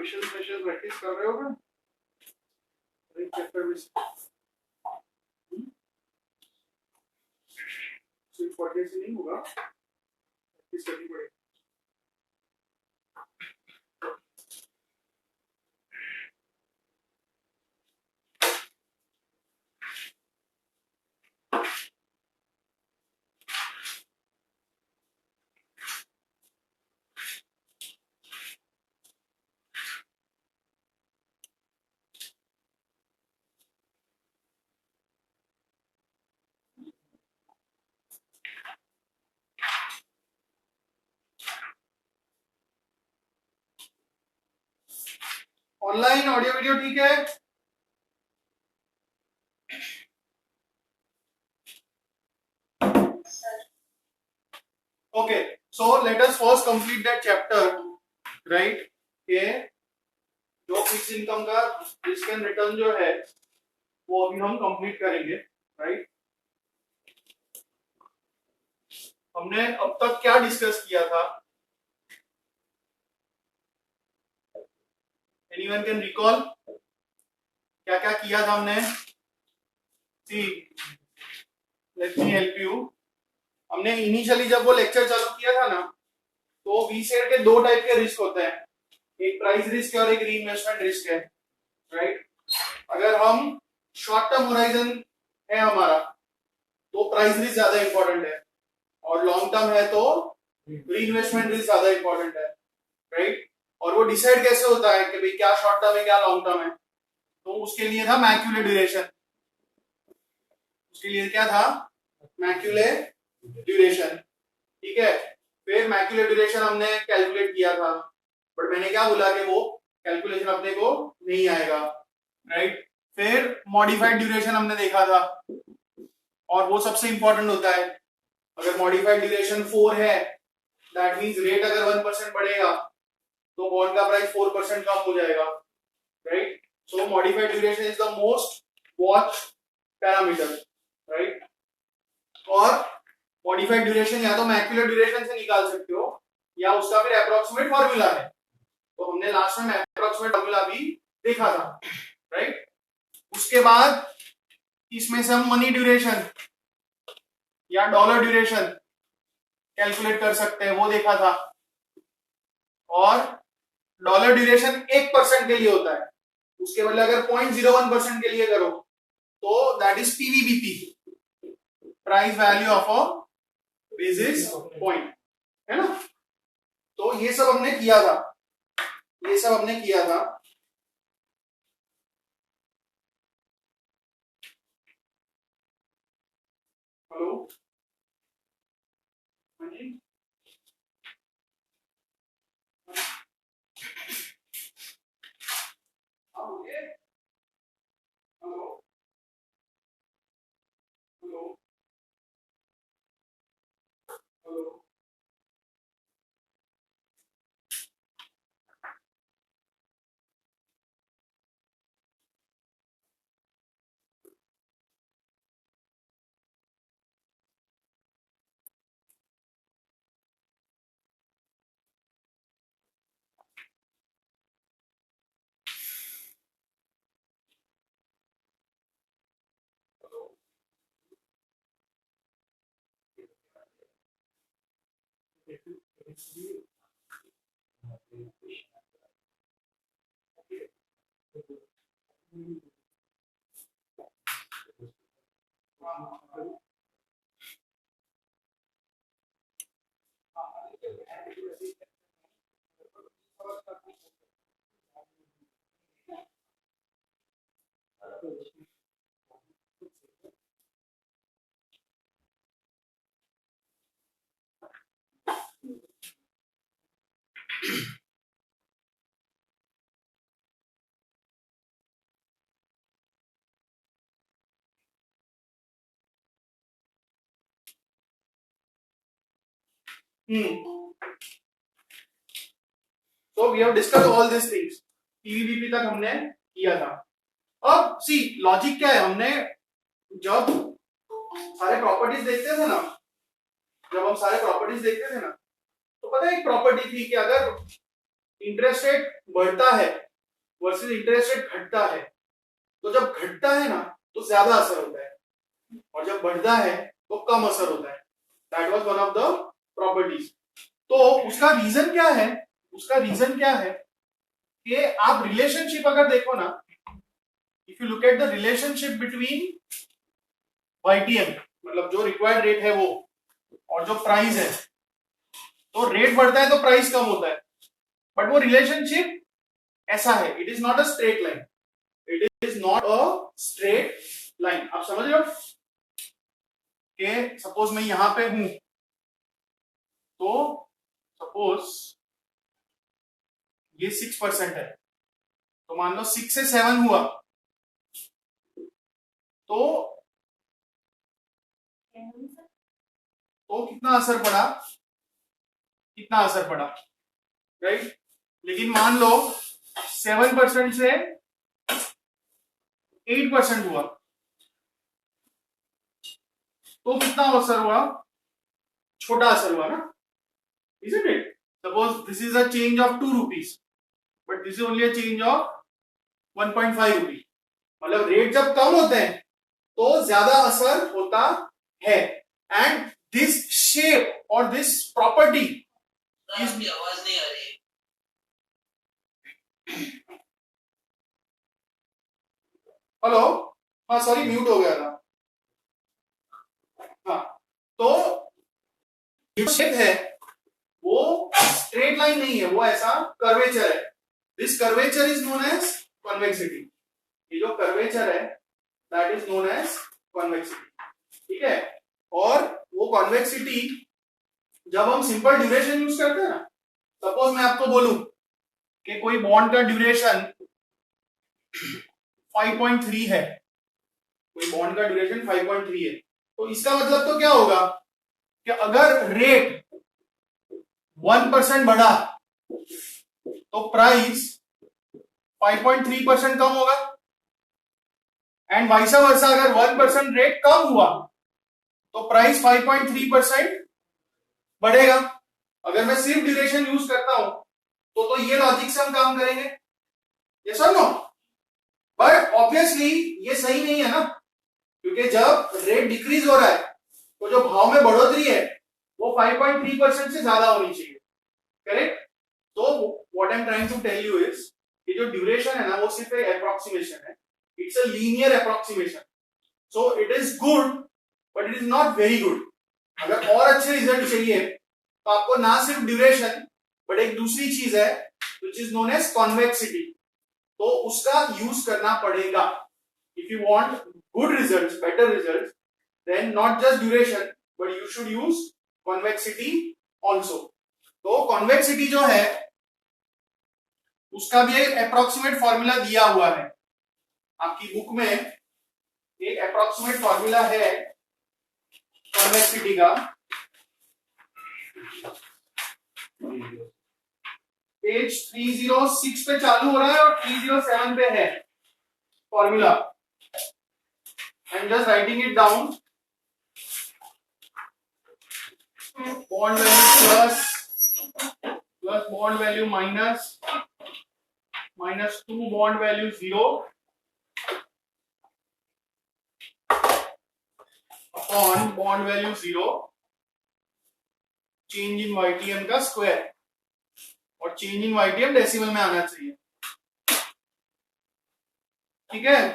Question special practice कर रहे हो ना चैप्टर में सिर्फ पढ़ने से नहीं होगा, प्रैक्टिस करनी पड़ेगी। ऑनलाइन ऑडियो वीडियो ठीक है? Okay, so let us first complete that chapter, right? ये जो फिक्स इनकम का रिस्क एंड रिटर्न जो है वो अभी हम कंप्लीट करेंगे, राइट? हमने अब तक क्या डिस्कस किया था? एनीवन कैन रिकॉल क्या क्या किया था हमने? सी, लेट मी हेल्प यू। हमने इनिशियली जब वो लेक्चर चालू किया था ना, तो वीसीआर के दो टाइप के रिस्क होते हैं, एक प्राइस रिस्क है और एक रीइन्वेस्टमेंट रिस्क है, राइट? अगर हम शॉर्ट टर्म होराइजन है हमारा तो प्राइस रिस्क ज्यादा इंपॉर्टेंट है, और लॉन्ग टर्म है तो रीइन्वेस्टमेंट रिस्क ज्यादा इंपॉर्टेंट है, राइट? और वो डिसाइड कैसे होता है कि भाई क्या शॉर्ट टर्म है क्या लॉन्ग टर्म है? तो उसके लिए था मैक्यूले ड्यूरेशन। उसके लिए क्या था? मैक्यूले ड्यूरेशन, ठीक है? फिर मैक्यूले ड्यूरेशन हमने कैलकुलेट किया था, बट मैंने क्या बोला कि वो कैलकुलेशन अपने को नहीं आएगा, राइट? फिर मॉडिफाइड ड्यूरेशन हमने देखा था, और वो सबसे इंपॉर्टेंट होता है। अगर मॉडिफाइड ड्यूरेशन 4 है, दैट मींस रेट अगर 1% बढ़ेगा तो बॉन्ड का प्राइस 4% कम हो जाएगा, right? So modified duration is the most watch parameter, right? और मॉडिफाइड ड्यूरेशन या तो मैक्यूलर ड्यूरेशन से निकाल सकते हो या उसका फिर अप्रोक्सीमेट फॉर्मूला है, तो हमने लास्ट में अप्रोक्सीमेट फॉर्मूला भी देखा था, राइट? उसके बाद इसमें से हम मनी ड्यूरेशन या डॉलर ड्यूरेशन कैलकुलेट कर सकते हैं, वो देखा था। और डॉलर ड्यूरेशन 1% के लिए होता है, उसके बदले अगर 0.01% के लिए करो तो that is PVBP, price value of a basis point, है ना? तो ये सब हमने किया था, ये सब हमने किया था। हेलो, हाँ जी, hello hello hello, So we have discussed all these things, PVBP तक हमने किया था। अब सी लॉजिक क्या है, हमने जब सारे प्रॉपर्टीज देखते थे ना, जब हम सारे प्रॉपर्टीज देखते थे ना, तो पता है एक प्रॉपर्टी थी कि अगर इंटरेस्ट रेट बढ़ता है वर्सेस इंटरेस्ट रेट घटता है, तो जब घटता है ना तो ज्यादा असर होता है और जब बढ़ता है तो कम असर होता है। That was one of the properties. तो उसका रीजन क्या है? उसका रीजन क्या है कि आप रिलेशनशिप अगर देखो ना, if you look at the relationship between YTM, मतलब जो रिक्वायर्ड रेट है वो और जो प्राइस है, तो रेट बढ़ता है तो प्राइस कम होता है, बट वो रिलेशनशिप ऐसा है, it is not a straight line, it is not a straight line. आप समझ रहे हो कि सपोज मैं यहां पे हूं, तो सपोज ये 6% है, तो मान लो 6 से 7 हुआ, तो कितना असर पड़ा, कितना असर पड़ा, राइट। लेकिन मान लो 7% से 8% हुआ, तो कितना असर हुआ, छोटा असर हुआ ना, isn't it? Suppose this is a change of 2 rupees, but this is only a change of 1.5 rupees. मतलब रेट जब कम होते हैं तो ज्यादा असर होता है। एंड दिस शेप और दिस प्रॉपर्टी इसकी आवाज नहीं आ रही। हेलो, हाँ सॉरी म्यूट हो गया था। हाँ, तो जो शेप है वो स्ट्रेट लाइन नहीं है, वो ऐसा कर्वेचर है। This curvature is known as convexity. ये जो कर्वेचर है that is known as convexity, ठीक है। और वो कॉन्वेक्सिटी जब हम सिंपल ड्यूरेशन यूज करते हैं ना, सपोज मैं आपको बोलूं कि कोई बॉन्ड का ड्यूरेशन 5.3 है, कोई बॉन्ड का ड्यूरेशन 5.3 है, तो इसका मतलब तो क्या होगा कि अगर रेट 1% बढ़ा तो प्राइस 5.3% कम होगा, एंड वाइस वर्सा अगर 1% रेट कम हुआ तो प्राइस 5.3% बढ़ेगा। अगर मैं सिर्फ ड्यूरेशन यूज करता हूं तो ये लॉजिक से हम काम करेंगे, यस और नो। बट ऑब्वियसली ये सही नहीं है ना, क्योंकि जब रेट डिक्रीज हो रहा है तो जो भाव में बढ़ोतरी है वो 5.3% से ज्यादा होनी चाहिए, करेक्ट। तो what I am trying to tell you is कि जो ड्यूरेशन है ना वो सिर्फ एक अप्रोक्सीमेशन है, it's a linear approximation, so it is good but it is not very good. अगर और अच्छे रिजल्ट चाहिए तो आपको ना सिर्फ ड्यूरेशन बट एक दूसरी चीज है which is known as convexity, तो उसका यूज करना पड़ेगा। If you want good results, better results, then not just duration but you should use convexity also. तो कॉन्वेक्सिटी जो है उसका भी एक अप्रोक्सीमेट फॉर्मूला दिया हुआ है आपकी बुक में, एक अप्रोक्सीमेट फॉर्मूला है कॉन्वेक्सिटी का, पेज 306 पे चालू हो रहा है और 307 पे है formula. I am just writing it down. Bond value plus bond value minus 2 bond value 0 upon bond value 0 change in YTM का स्क्वायर, और चेंज इन YTM डेसिमल में आना चाहिए, ठीक है।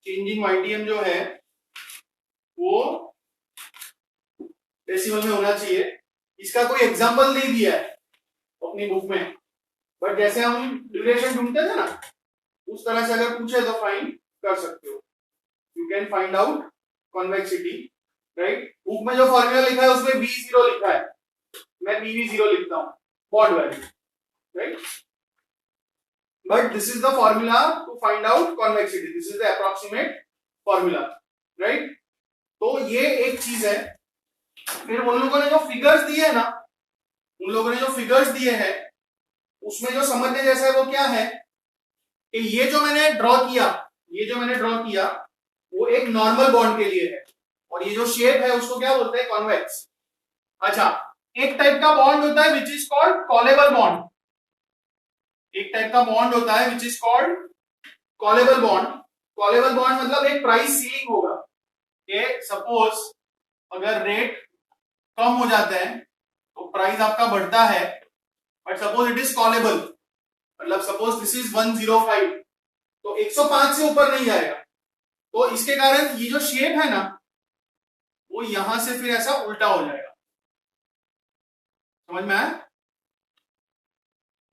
चेंज इन YTM जो है वो डेसिमल में होना चाहिए। इसका कोई एग्जांपल नहीं दिया है अपनी बुक में, बट जैसे हम ड्यूरेशन ढूंढते थे ना उस तरह से अगर पूछे तो फाइंड कर सकते हो, you can find out convexity, right. Book में जो फॉर्मूला लिखा है उसमें V0 लिखा है, मैं PV0 लिखता हूं, bond value, right. But this is the formula to find out convexity, this is the approximate formula, right. तो ये एक चीज है। फिर उन लोगों ने जो फिगर्स दिए हैं ना, उन लोगों ने जो फिगर्स दिए हैं उसमें जो समझने जैसा है वो क्या है कि ये जो मैंने ड्रॉ किया वो एक नॉर्मल बॉन्ड के लिए है, और ये जो शेप है उसको क्या बोलते हैं, कॉन्वेक्स। अच्छा, एक टाइप का बॉन्ड होता है which is called callable bond, एक टाइप का बॉन्ड होता है which is called callable bond. Callable bond मतलब एक प्राइस सीलिंग होगा कि सपोज अगर रेट कम हो जाता है तो प्राइस आपका बढ़ता है, but suppose it is callable, मतलब सपोज दिस इज 105 तो 105 से ऊपर नहीं जाएगा, तो इसके कारण ये जो शेप है ना वो यहां से फिर ऐसा उल्टा हो जाएगा, समझ में आया?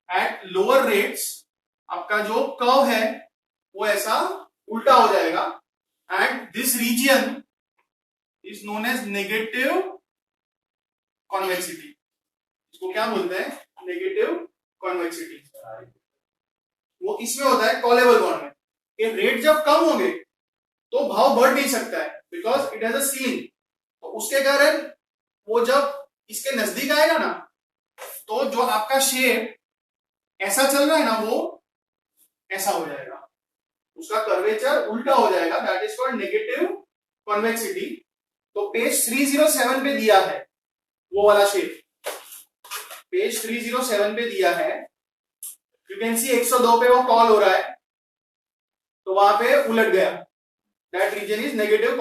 एट लोअर रेट्स आपका जो कर्व है वो ऐसा उल्टा हो जाएगा and this region is known as negative convexity. इसको क्या बोलते हैं? Negative convexity. वो इसमें होता है कॉलेबल बॉन्ड में कि रेट जब कम होंगे तो भाव बढ़ नहीं सकता है because it has a ceiling, तो उसके कारण वो जब इसके नजदीक आएगा ना तो जो आपका शेप ऐसा चल रहा है ना वो ऐसा हो जाएगा, उसका कर्वेचर उल्टा हो जाएगा, that is called negative convexity. तो पेज 307 पे दिया है वो वाला शेप, पेज 307 पे दिया है, यू कैन सी 102 पे वो कॉल हो रहा है तो वहां पे उलट गया, that region is negative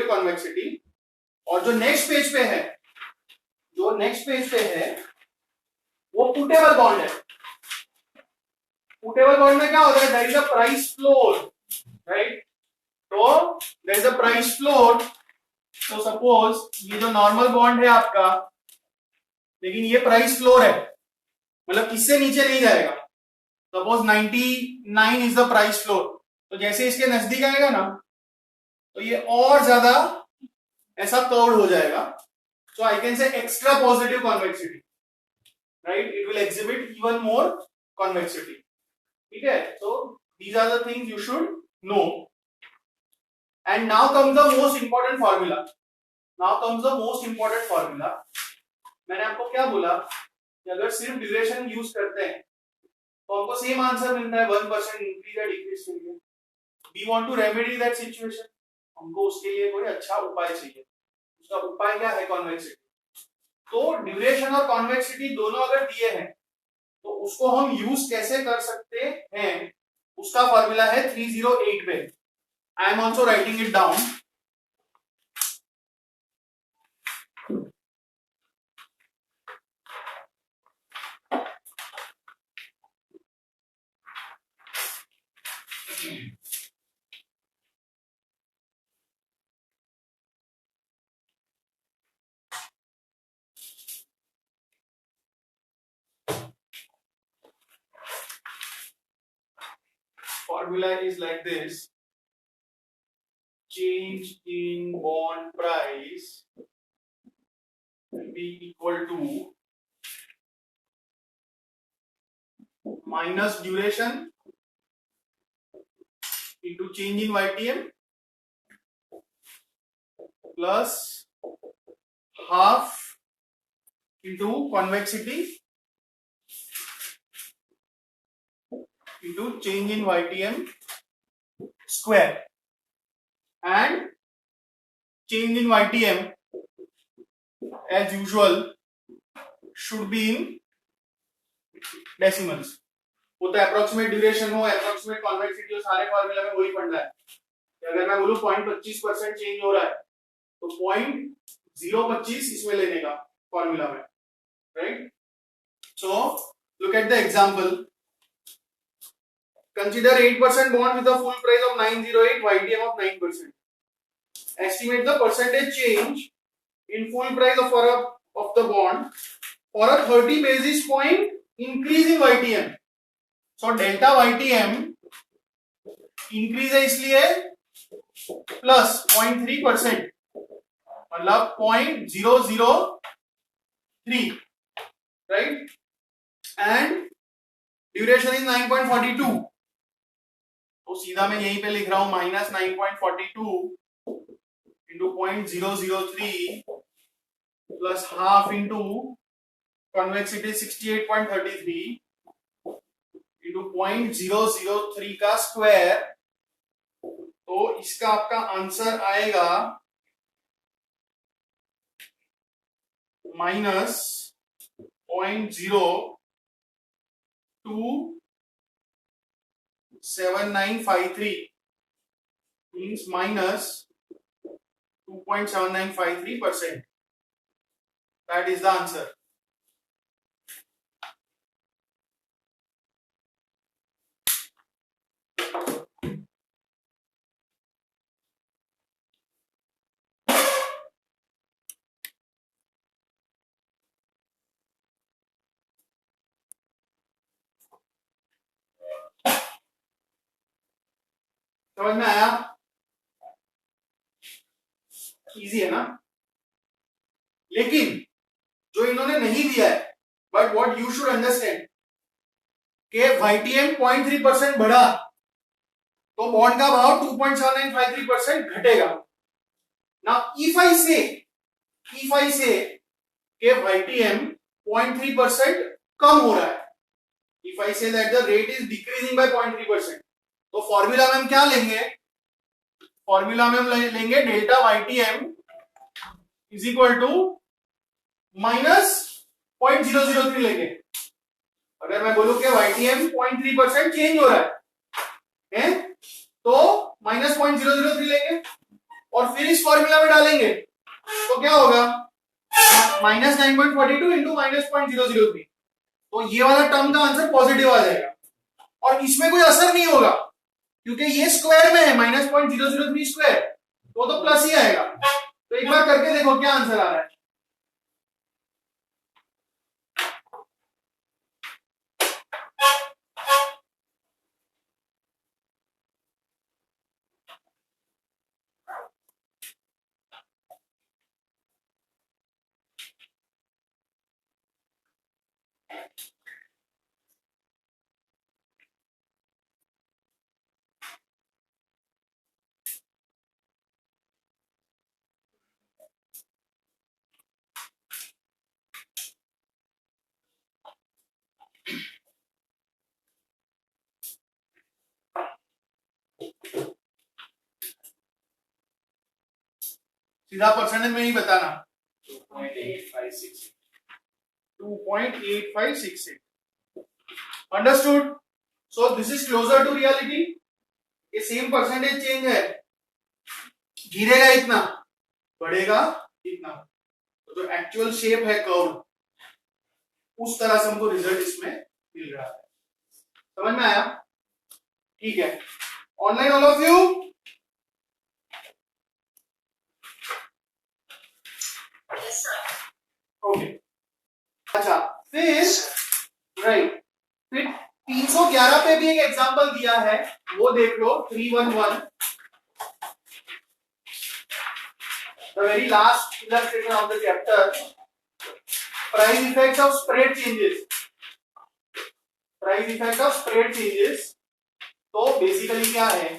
convexity. और जो नेक्स्ट पेज पे है, जो नेक्स्ट पेज पे है वो पुटेबल बॉन्ड है। पुटेबल बॉन्ड में क्या होता है? There is a price floor, right? तो there is a price floor, तो सपोज ये जो नॉर्मल बॉन्ड है आपका, लेकिन ये प्राइस फ्लोर है, मतलब इससे नीचे नहीं जाएगा। Suppose 99 is the price floor, तो जैसे इसके नजदीक आएगा ना तो ये और ज्यादा ऐसा कर्व्ड हो जाएगा, so I can say extra positive convexity, right? It will exhibit even more convexity. ठीक है? So these are the things you should know. And now comes the most important formula. Now comes the most important formula. मैंने आपको क्या बोला कि अगर सिर्फ duration use करते हैं तो हमको सेम आंसर मिलता है 1% इंक्रीज या डिक्रीज के लिए। We want to remedy that situation. हमको उसके लिए कोई अच्छा उपाय चाहिए, उसका उपाय क्या है? कॉन्वेक्सिटी। तो ड्यूरेशन और कॉन्वेक्सिटी दोनों अगर दिए हैं तो उसको हम यूज कैसे कर सकते हैं, उसका फॉर्मूला है 308 पे। I am also writing it down. Formula is like this: change in bond price will be equal to minus duration into change in YTM plus half into convexity into change in YTM square, and change in YTM as usual should be in decimals. वो तो approximate duration हो, approximate convexity हो, सारे formula में वही फंडा है कि अगर मैं बोलूं 0.25% चेंज हो रहा है तो 0.025 इसमें लेने का फॉर्मूला में, right? So look at the example. Consider 8% bond with a full price of 908, YTM of 9%. Estimate the percentage change in full price of the bond for a 30 basis point increase in YTM. So delta YTM increase है इसलिए plus 0.3%, मतलब 0.003, right? And duration is 9.42. तो सीधा मैं यहीं पे लिख रहा हूं minus 9.42 into 0.003 plus half into convexity 68.33 into 0.003 का स्क्वायर, तो इसका आपका आंसर आएगा minus 0.027953 means minus 2.7953%. That is the answer. समझ में आया? इजी है ना? लेकिन जो इन्होंने नहीं दिया है, but what you should understand के YTM 0.3% बढ़ा तो बॉन्ड का भाव 2.7953% घटेगा ना। इफ आई से के YTM 0.3% कम हो रहा है, if I say that the rate is decreasing by 0.3%, तो फॉर्मूला में हम क्या लेंगे? फॉर्मूला में हम लेंगे delta YTM is equal to minus 0.003 लेंगे। अगर मैं बोलूं कि YTM 0.3% चेंज हो रहा है तो माइनस 0.003 लेंगे और फिर इस फॉर्मूला में डालेंगे तो क्या होगा? माइनस 9.42 इंटू माइनस 0.003, तो ये वाला टर्म का आंसर पॉजिटिव आ जाएगा और इसमें कोई असर नहीं होगा क्योंकि ये स्क्वायर में है, माइनस 0.003 स्क्वायर, तो प्लस ही आएगा। तो एक बार करके देखो क्या आंसर आ रहा है। सीधा परसेंटेज में ही बताना। 2.8568 understood. So this is closer to reality. ये सेम परसेंटेज चेंज है, गिरेगा इतना, बढ़ेगा इतना, तो जो एक्चुअल शेप है कर्व, उस तरह से हमको रिजल्ट इसमें मिल रहा है। समझ में आया? ठीक है। Online all of you? Okay. अच्छा, फिर राइट, फिर 311 पे भी एक एग्जांपल दिया है, वो देख लो। 311, the very last illustration of the chapter, price effect of spread changes. Price effect of spread changes, तो बेसिकली क्या है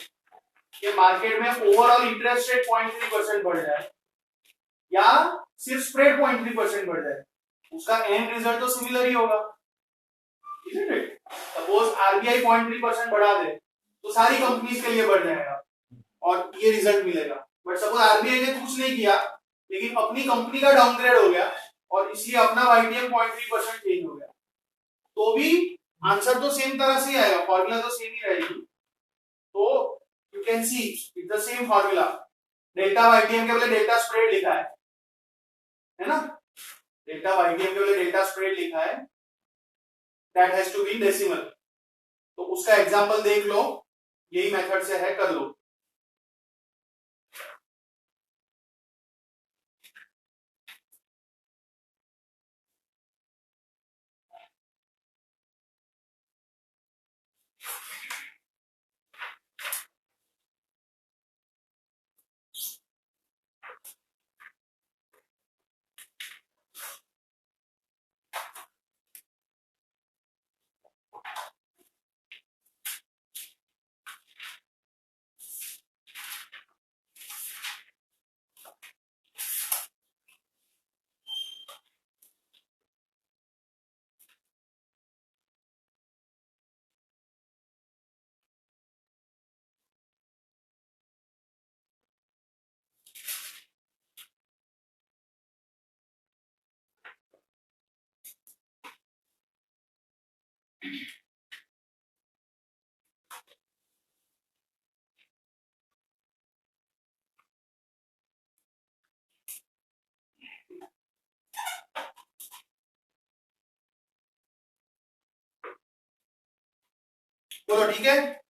कि मार्केट में ओवरऑल इंटरेस्ट रेट 0.3% बढ़ जाए या सिर्फ स्प्रेड 0.3% बढ़ जाए, उसका एंड रिजल्ट तो सिमिलर ही होगा। सपोज आरबीआई 0.3% बढ़ा दे तो सारी कंपनीज के लिए बढ़ जाएगा और ये रिजल्ट मिलेगा। बट सपोज आरबीआई ने कुछ नहीं किया लेकिन अपनी कंपनी का डाउनग्रेड हो गया और इसलिए अपना YTM 0.3% चेंज हो गया, तो भी आंसर तो सेम तरह से ही आएगा, फॉर्मूला तो सेम ही रहेगी। तो you can see it's the same formula. Delta YTM के बदले डेल्टा स्प्रेड लिखा है ना? डेल्टा YTM के बदले डेल्टा स्प्रेड लिखा है, that has to be decimal. तो उसका एग्जांपल देख लो, यही मेथड से है, कर लो। बोलो ठीक है,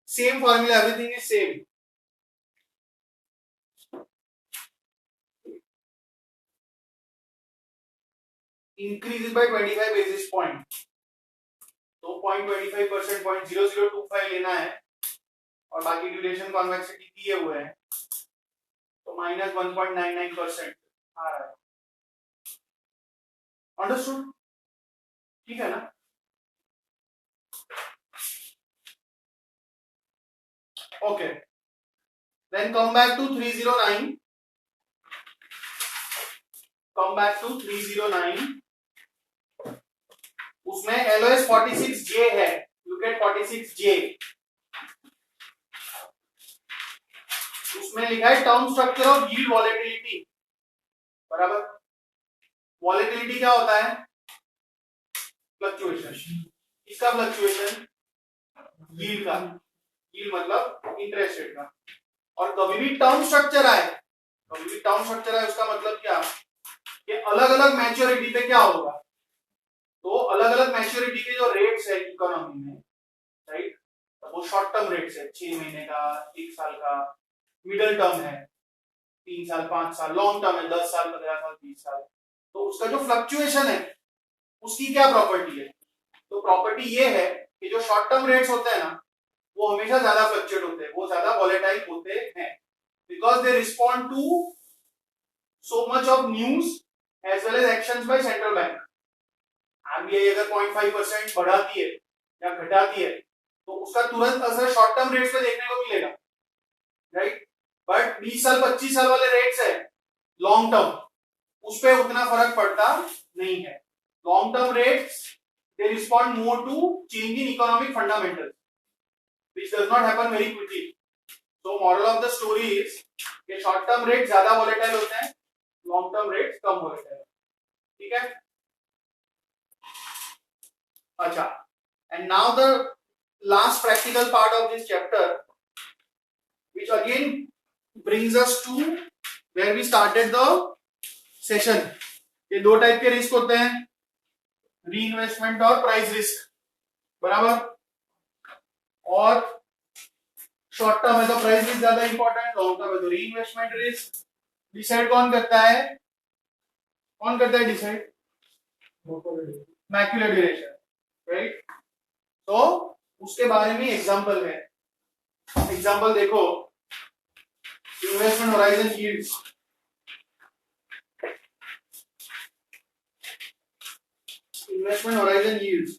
same formula, everything is same. Increase by 25 basis point, तो 0.25%, 0.0025 लेना है और बाकी ड्यूरेशन कॉन्वेक्सिटी दिए हुए हैं, तो -1.99% आ रहा है। अंडरस्टूड? ठीक है ना? Okay, then come back to 309, come back to 309। उसमें LOS 46J है, लुक एट 46J। उसमें लिखा है term structure of yield volatility, बराबर। वॉलेटिलिटी क्या होता है? फ्लक्चुएशन। इसका फ्लक्चुएशन यील्ड का, यील्ड मतलब इंटरेस्ट रेट का। और कभी भी टर्म स्ट्रक्चर आए, कभी भी टर्म स्ट्रक्चर आए, उसका मतलब क्या कि अलग अलग मैच्योरिटी पे क्या होगा, तो अलग अलग मैच्योरिटी के जो रेट्स है इकोनॉमी में, राइट, तो वो शॉर्ट टर्म रेट्स है, 6 महीने का, 1 साल का, मिडल टर्म है 3 साल 5 साल, लॉन्ग टर्म है 10 साल 15 साल 20 साल। तो उसका जो फ्लक्चुएशन है उसकी क्या प्रॉपर्टी है? तो प्रॉपर्टी ये है कि जो शॉर्ट टर्म रेट्स होते हैं ना, वो हमेशा ज्यादा फ्लक्चुएट होते हैं, वो ज्यादा वॉलेटाइल होते हैं, because they respond to so much of news as well as actions by central bank. RBI अगर 0.5% बढ़ाती है या घटाती है तो उसका तुरंत असर शॉर्ट टर्म रेट्स पे देखने को मिलेगा, राइट। बट 20 साल 25 साल वाले रेट्स है लॉन्ग टर्म, उस पे उतना फर्क पड़ता नहीं है। Long term rates they respond more to change in economic fundamentals which does not happen very quickly. So moral of the story is कि शॉर्ट टर्म रेट ज्यादा वोलेटाइल होते हैं, लॉन्ग टर्म रेट कम वोलेटाइल, ठीक है। अच्छा, and now the last practical part of this chapter, which again brings us to where we started the session। ये दो type के रिस्क होते हैं, री इन्वेस्टमेंट और प्राइस रिस्क, बराबर। और शॉर्ट टर्म है तो प्राइस रिस्क ज्यादा इंपॉर्टेंट, लॉन्ग टर्म है तो री इन्वेस्टमेंट रिस्क। डिसाइड कौन करता है? कौन करता है डिसाइड? Macular duration, right. तो उसके बारे में एग्जांपल है, एग्जांपल देखो, investment horizon yields. Investment horizon yields,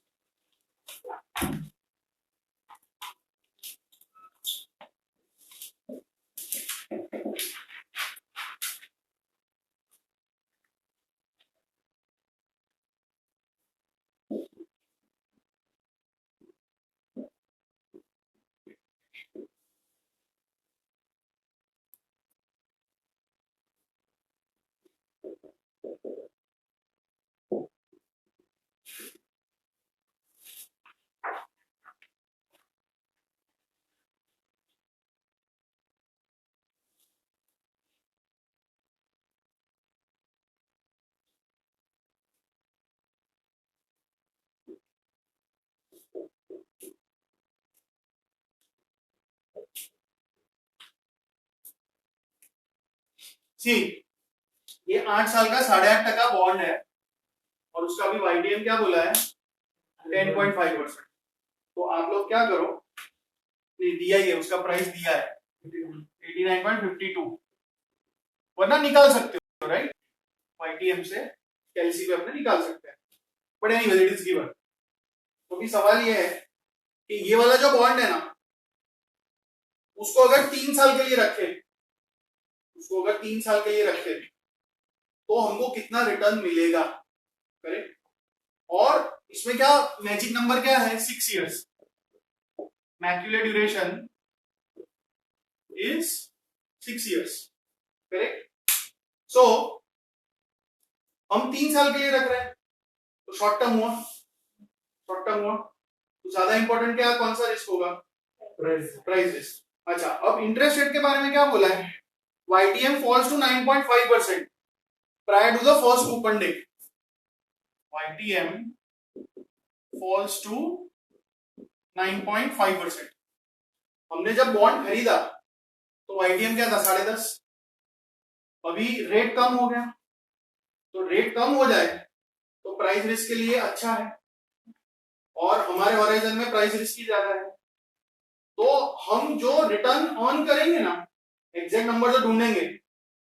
see ये 8 साल का 8.5% बॉन्ड है और उसका भी YTM क्या बोला है? 10.5%। तो आप लोग क्या करो, नहीं दिया ही है, उसका प्राइस दिया है 89.52, वरना निकाल सकते हो, राइट। YTM से कैलसी पे अपने निकाल सकते हैं, but anyway it is given. तो भी सवाल ये है कि ये वाला जो बॉन्ड है ना, उसको अगर 3 साल के लिए रखे, उसको अगर 3 साल के लिए रखे तो हमको कितना रिटर्न मिलेगा, करेक्ट। और इसमें क्या मैजिक नंबर क्या है? 6 years. Macaulay duration is 6 years, correct. So हम 3 साल के लिए रख रहे हैं तो शॉर्ट टर्म हुआ, शॉर्ट टर्म हुआ। तो ज्यादा इंपॉर्टेंट क्या कौन सा रिस्क होगा? Price risk. अच्छा, अब इंटरेस्ट रेट के बारे में क्या बोला है? YTM falls to 9.5% prior to the first coupon date. YTM falls to 9.5%। हमने जब बॉन्ड खरीदा तो YTM क्या था? 10.5। अभी रेट कम हो गया, तो रेट कम हो जाए तो प्राइस रिस्क के लिए अच्छा है, और हमारे होराइजन में प्राइस रिस्क ही ज्यादा है। तो हम जो रिटर्न अर्न करेंगे ना, एग्जैक्ट नंबर तो ढूंढेंगे,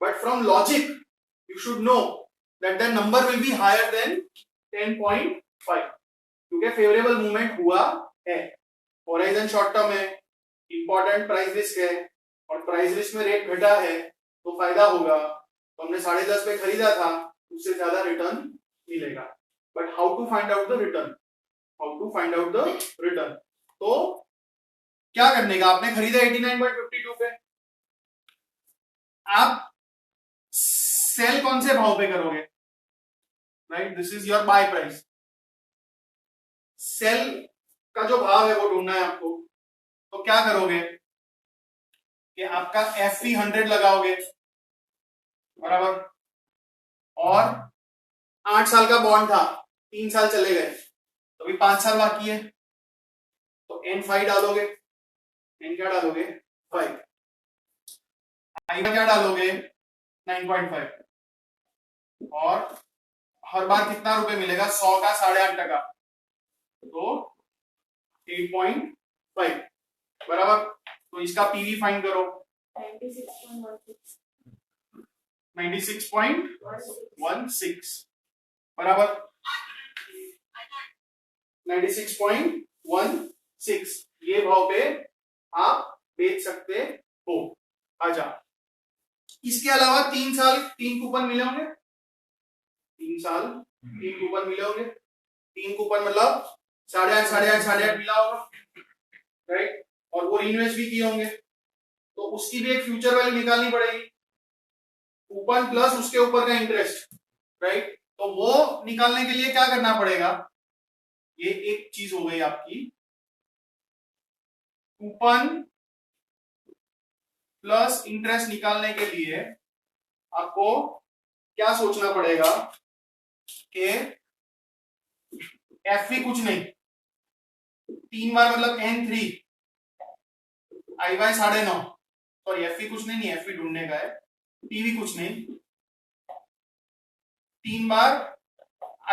but from logic you should know that the number will be higher than 10.5, क्योंकि फेवरेबल मूवमेंट हुआ है, होराइजन शॉर्ट टर्म है, इंपॉर्टेंट प्राइस रिस्क है, और प्राइस रिस्क में रेट घटा है तो फायदा होगा। तो हमने 10.5 पे खरीदा था, उससे ज्यादा रिटर्न मिलेगा। But how to find out the return? How to find out the return? तो क्या करने का, आपने खरीदा 89.52 पे, आप सेल कौन से भाव पे करोगे? Right, this is your buy price. Sell का जो भाव है वो ढूंढना है आपको। तो क्या करोगे कि आपका FV 100 लगाओगे, बराबर, और 8 साल का बॉन्ड था, 3 साल चले गए, तो अभी 5 साल बाकी है, तो N5 डालोगे। N क्या डालोगे? 5। I क्या डालोगे? 9.5। और हर बार कितना रुपए मिलेगा? 100 का 8.5%, तो 8.5, बराबर। तो इसका पीवी फाइंड करो। 96.16, बराबर। 96.16 ये भाव पे आप बेच सकते हो। अच्छा, इसके अलावा 3 साल 3 कूपन मिले होंगे, 3 साल 3 कूपन मिले होंगे। 3 कूपन मतलब 8.5 मिला होगा, राइट, और वो इन्वेस्ट भी किए होंगे, तो उसकी भी एक फ्यूचर वैल्यू निकालनी पड़ेगी, कूपन प्लस उसके ऊपर का इंटरेस्ट, राइट। तो वो निकालने के लिए क्या करना पड़ेगा? ये एक चीज हो गई आपकी, कूपन प्लस इंटरेस्ट निकालने के लिए आपको क्या सोचना पड़ेगा कि FV कुछ नहीं, 3 बार मतलब N3, IY 9.5, सॉरी FV कुछ नहीं, FV ढूंढने का है, PV कुछ नहीं, 3 बार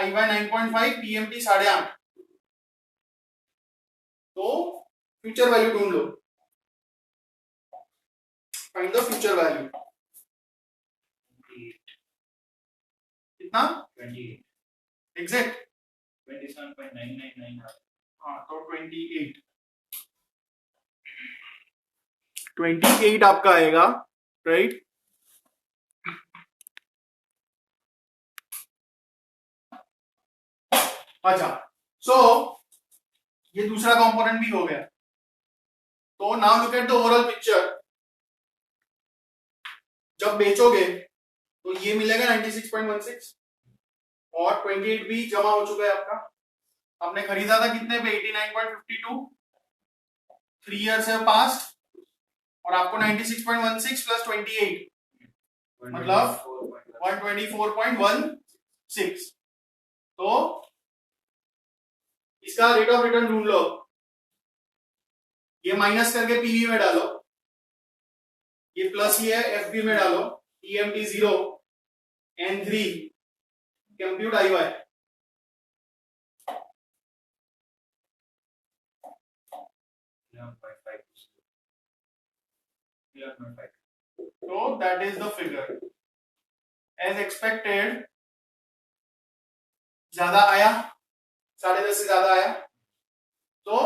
IY 9.5, PMT 8.5, तो फ्यूचर वैल्यू ढूंढ लो, फाइंड द फ्यूचर वैल्यू। कितना? 28, एग्जैक्ट 27.999। हाँ, तो 28 आपका आएगा, राइट। अच्छा, सो ये दूसरा कंपोनेंट भी हो गया। तो now look at the overall picture. जब बेचोगे तो ये मिलेगा 96.16, और 28 भी जमा हो चुका है आपका। आपने खरीदा था कितने पे? 89.52, 3 ईयर्स है पास्ट, और आपको 96.16 प्लस 28 मतलब 124.16। तो इसका रेट ऑफ रिटर्न ढूंढ लो, ये माइनस करके पीवी में डालो, ये प्लस ही है एफबी में डालो, EMT 0, N3, compute IY, so that is the figure as expected। ज्यादा आया, 10.5 से ज्यादा आया। तो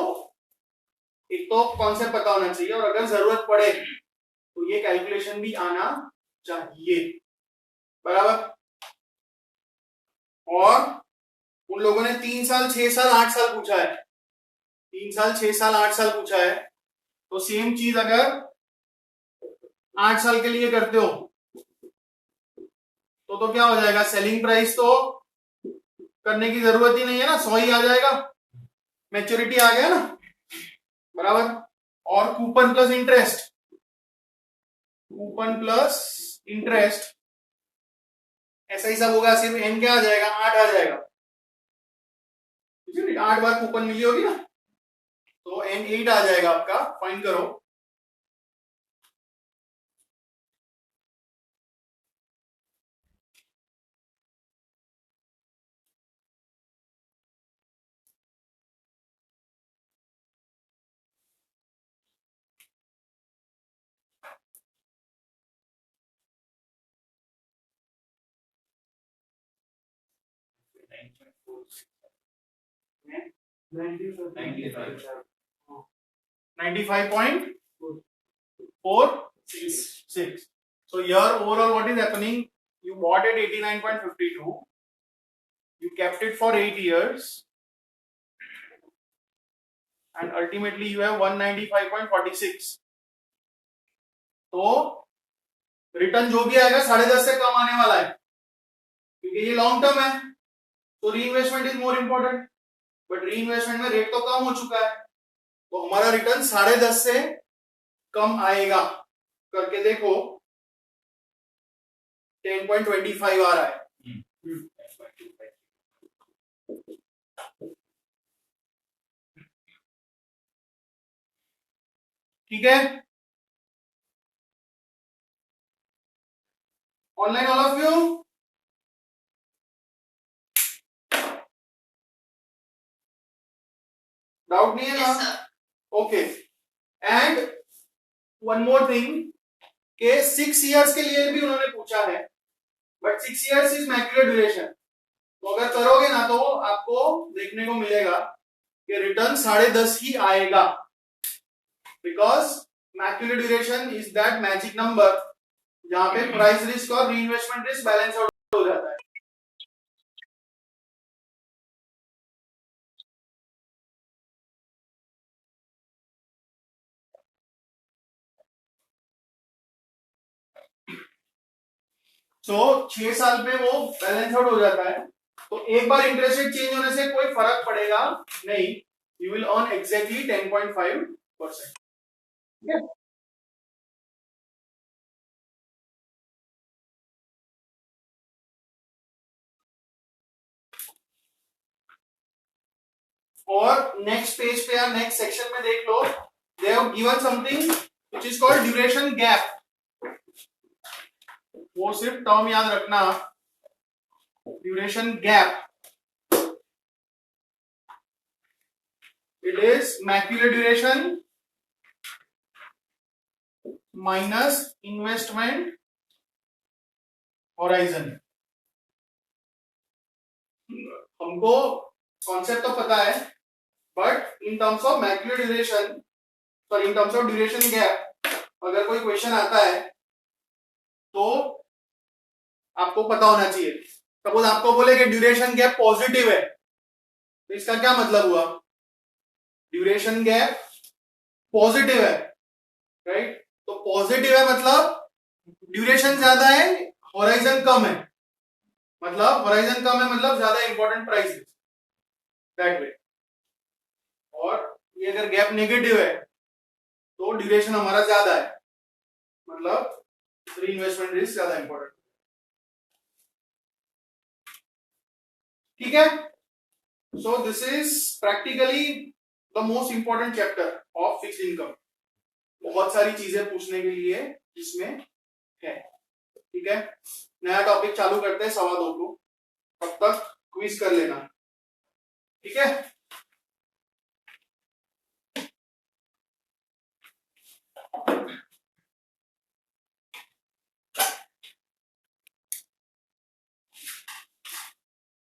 एक तो कॉन्सेप्ट पता होना चाहिए, और अगर जरूरत पड़े तो ये कैलकुलेशन भी आना चाहिए, बराबर। और उन लोगों ने 3 साल 6 साल 8 साल पूछा है, 3 साल 6 साल 8 साल पूछा है, तो सेम चीज अगर 8 साल के लिए करते हो तो क्या हो जाएगा? सेलिंग प्राइस तो करने की जरूरत ही नहीं है ना, 100 ही आ जाएगा, मैच्योरिटी आ गया ना, बराबर। और coupon plus interest, coupon plus interest ऐसा ही सब होगा, सिर्फ एन क्या आ जाएगा, 8 आ जाएगा। 8 बार कूपन मिली होगी ना, तो एन 8 आ जाएगा आपका, फाइंड करो। Ninety 95.46. So here overall what is happening, you bought at 89.52, you kept it for 8 years and ultimately you have 195.46. तो रिटर्न जो भी आएगा 10.5 से कम आने वाला है, क्योंकि ये लॉन्ग टर्म है, तो री investment is more important. But री इन्वेस्टमेंट में रेट तो कम हो चुका है, तो हमारा रिटर्न 10.5 से कम आएगा। करके देखो 10.25 आ रहा है। ठीक है, online all of you, doubt नहीं है ना? Okay, and one more thing के 6 इयर्स के लिए भी उन्होंने पूछा है, but 6 years is Macaulay duration, तो अगर करोगे ना तो आपको देखने को मिलेगा कि रिटर्न 10.5 ही आएगा, because macular duration is that magic number जहां पे प्राइस रिस्क और री इन्वेस्टमेंट रिस्क बैलेंस आउट हो जाता है। सो 6 साल पे वो बैलेंस आउट हो जाता है, तो एक बार इंटरेस्ट रेट चेंज होने से कोई फर्क पड़ेगा नहीं, यू विल अर्न एग्जैक्टली 10.5%। और नेक्स्ट पेज पे या नेक्स्ट सेक्शन में देख लो, they have given something which is called duration gap. वो सिर्फ टर्म याद रखना, duration gap, it is Macaulay duration minus investment horizon. हमको कॉन्सेप्ट तो पता है, but in terms of Macaulay duration, sorry in terms of duration gap, अगर कोई क्वेश्चन आता है तो आपको पता होना चाहिए। सपोज आपको बोले कि ड्यूरेशन गैप पॉजिटिव है, तो इसका क्या मतलब हुआ, ड्यूरेशन गैप पॉजिटिव है, राइट? तो पॉजिटिव है मतलब ड्यूरेशन ज्यादा है, होराइजन कम है, मतलब होराइजन कम है मतलब ज्यादा इंपॉर्टेंट प्राइस है, दैट वे। और ये अगर गैप नेगेटिव है तो ड्यूरेशन हमारा ज्यादा है, मतलब री इन्वेस्टमेंट रिस्क ज्यादा इंपॉर्टेंट। ठीक है, सो this is practically the most important chapter of fixed income. बहुत सारी चीजें पूछने के लिए इसमें है। ठीक है, नया टॉपिक चालू करते हैं 2:15 को, तब तक क्विज कर लेना। ठीक है।